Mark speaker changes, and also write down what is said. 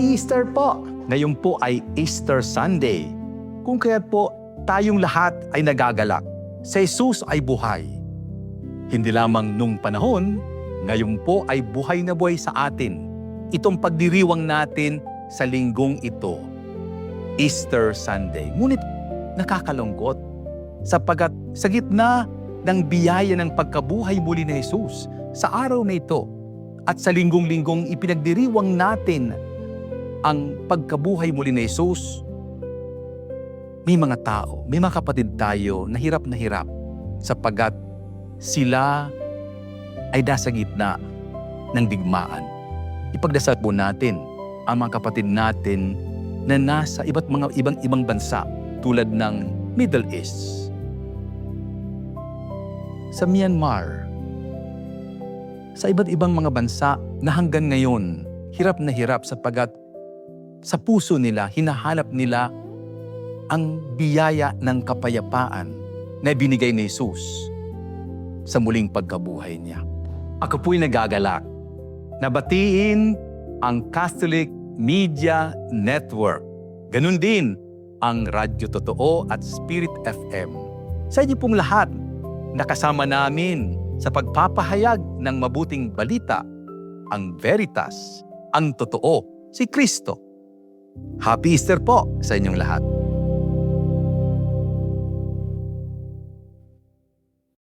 Speaker 1: Happy Easter po! Ngayon po ay Easter Sunday. Kung kaya po tayong lahat ay nagagalak. Si Jesus ay buhay. Hindi lamang nung panahon, ngayon po ay buhay na buhay sa atin. Itong pagdiriwang natin sa linggong ito, Easter Sunday. Ngunit nakakalungkot sapagkat sa gitna ng biyaya ng pagkabuhay muli ni Jesus sa araw na ito at sa linggong-linggong ipinagdiriwang natin ang pagkabuhay muli ni Jesus, may mga tao, may mga kapatid tayo na hirap sapagkat sila ay nasa gitna ng digmaan. Ipagdasal po natin ang mga kapatid natin na nasa ibang bansa tulad ng Middle East, sa Myanmar, sa iba't ibang mga bansa na hanggang ngayon hirap na hirap sapagkat sa puso nila, hinahanap nila ang biyaya ng kapayapaan na binigay ni Jesus sa muling pagkabuhay niya. Ako po'y nagagalak na batiin ang Catholic Media Network. Ganun din ang Radyo Totoo at Spirit FM. Sa inyo pong lahat, nakasama namin sa pagpapahayag ng mabuting balita, ang Veritas, ang Totoo, si Kristo. Happy Easter po sa inyong lahat.